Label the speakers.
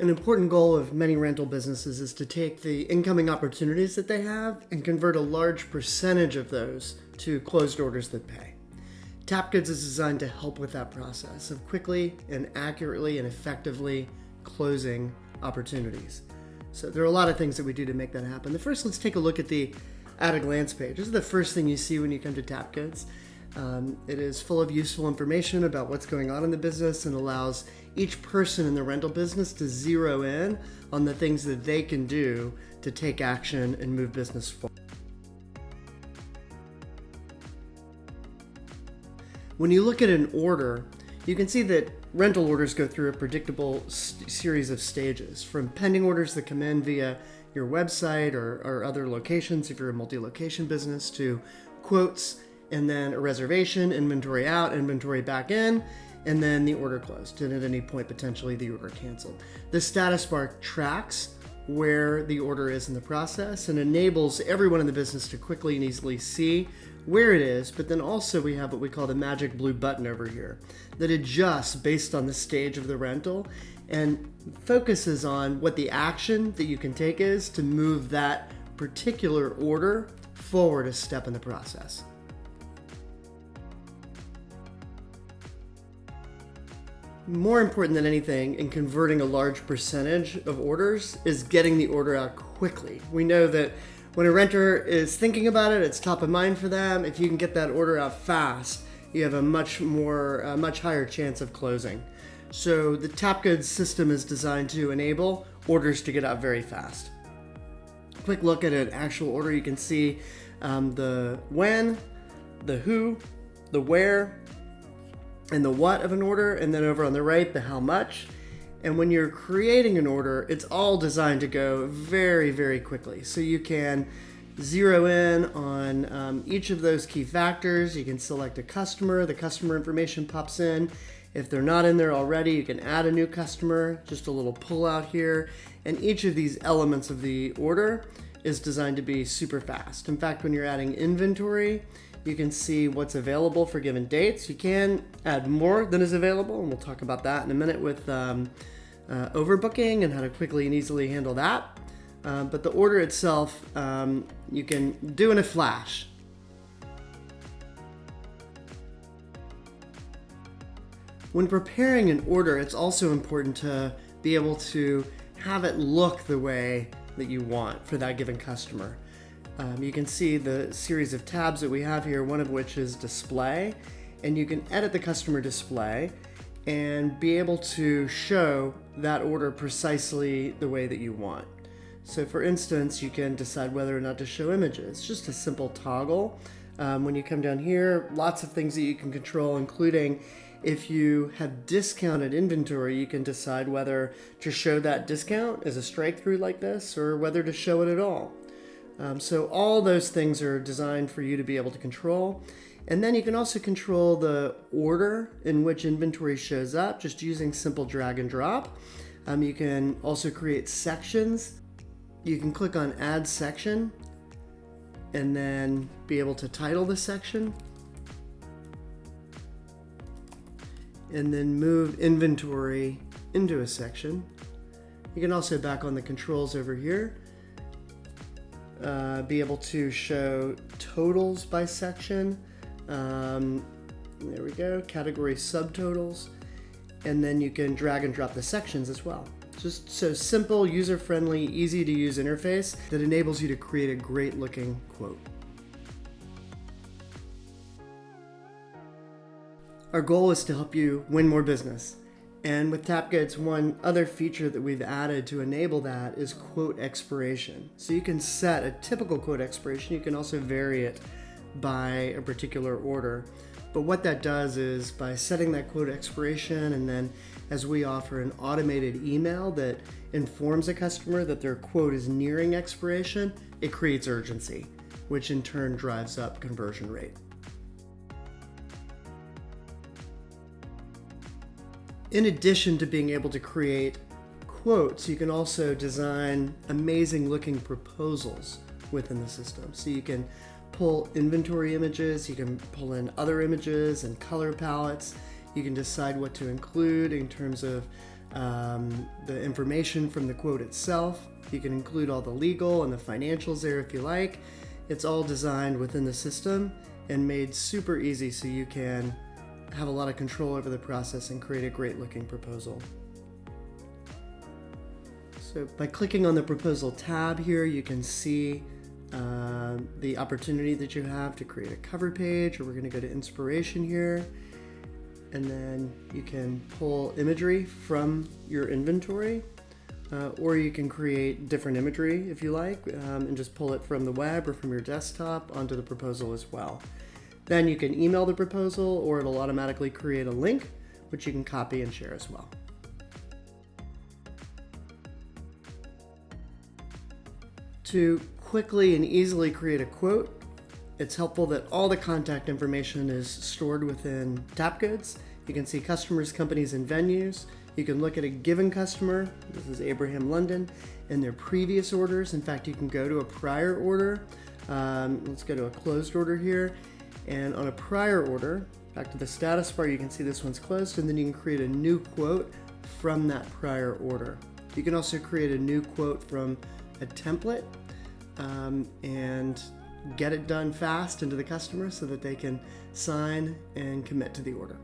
Speaker 1: An important goal of many rental businesses is to take the incoming opportunities that they have and convert a large percentage of those to closed orders that pay. TapGoods is designed to help with that process of quickly and accurately and effectively closing opportunities. So there are a lot of things that we do to make that happen. The first, let's take a look at the at a glance page. This is the first thing you see when you come to TapGoods. It is full of useful information about what's going on in the business and allows each person in the rental business to zero in on the things that they can do to take action and move business forward. When you look at an order, you can see that rental orders go through a predictable series of stages, from pending orders that come in via your website or other locations if you're a multi-location business, to quotes, and then a reservation, inventory out, inventory back in, and then the order closed, and at any point potentially the order canceled. The status bar tracks where the order is in the process and enables everyone in the business to quickly and easily see where it is, but then also we have what we call the magic blue button over here that adjusts based on the stage of the rental and focuses on what the action that you can take is to move that particular order forward a step in the process. More important than anything in converting a large percentage of orders is getting the order out quickly. We know that when a renter is thinking about it, it's top of mind for them. If you can get that order out fast, you have a much higher chance of closing. So the TapGoods system is designed to enable orders to get out very fast. Quick look at an actual order. You can see the when, the who, the where, and the what of an order, and then over on the right, the how much. And when you're creating an order, it's all designed to go very, very quickly. So you can zero in on each of those key factors. You can select a customer. The customer information pops in. If they're not in there already, you can add a new customer, just a little pull out here. And each of these elements of the order is designed to be super fast. In fact, when you're adding inventory, you can see what's available for given dates. You can add more than is available, and we'll talk about that in a minute with overbooking and how to quickly and easily handle that. But the order itself, you can do in a flash. When preparing an order, it's also important to be able to have it look the way that you want for that given customer. You can see the series of tabs that we have here, one of which is display, and you can edit the customer display and be able to show that order precisely the way that you want. So for instance, you can decide whether or not to show images. Just a simple toggle. When you come down here, lots of things that you can control, including if you have discounted inventory, you can decide whether to show that discount as a strike through like this or whether to show it at all. So all those things are designed for you to be able to control. And then you can also control the order in which inventory shows up just using simple drag and drop. You can also create sections. You can click on Add Section and then be able to title the section and then move inventory into a section. You can also, back on the controls over here, be able to show totals by section. There we go, category subtotals. And then you can drag and drop the sections as well. Just so simple, user-friendly, easy to use interface that enables you to create a great looking quote. Our goal is to help you win more business. And with TapGoods, one other feature that we've added to enable that is quote expiration. So you can set a typical quote expiration. You can also vary it by a particular order. But what that does is by setting that quote expiration, and then as we offer an automated email that informs a customer that their quote is nearing expiration, it creates urgency, which in turn drives up conversion rate. In addition to being able to create quotes, you can also design amazing looking proposals within the system. So you can pull inventory images, you can pull in other images and color palettes. You can decide what to include in terms of the information from the quote itself. You can include all the legal and the financials there if you like. It's all designed within the system and made super easy so you can have a lot of control over the process and create a great looking proposal. So by clicking on the proposal tab here, you can see the opportunity that you have to create a cover page, or we're going to go to inspiration here, and then you can pull imagery from your inventory, or you can create different imagery if you like, and just pull it from the web or from your desktop onto the proposal as well. Then you can email the proposal, or it'll automatically create a link which you can copy and share as well. To quickly and easily create a quote, it's helpful that all the contact information is stored within TapGoods. You can see customers, companies, and venues. You can look at a given customer, this is Abraham London, and their previous orders. In fact, you can go to a prior order. Let's go to a closed order here. And on a prior order, back to the status bar, you can see this one's closed, and then you can create a new quote from that prior order. You can also create a new quote from a template and get it done fast into the customer so that they can sign and commit to the order.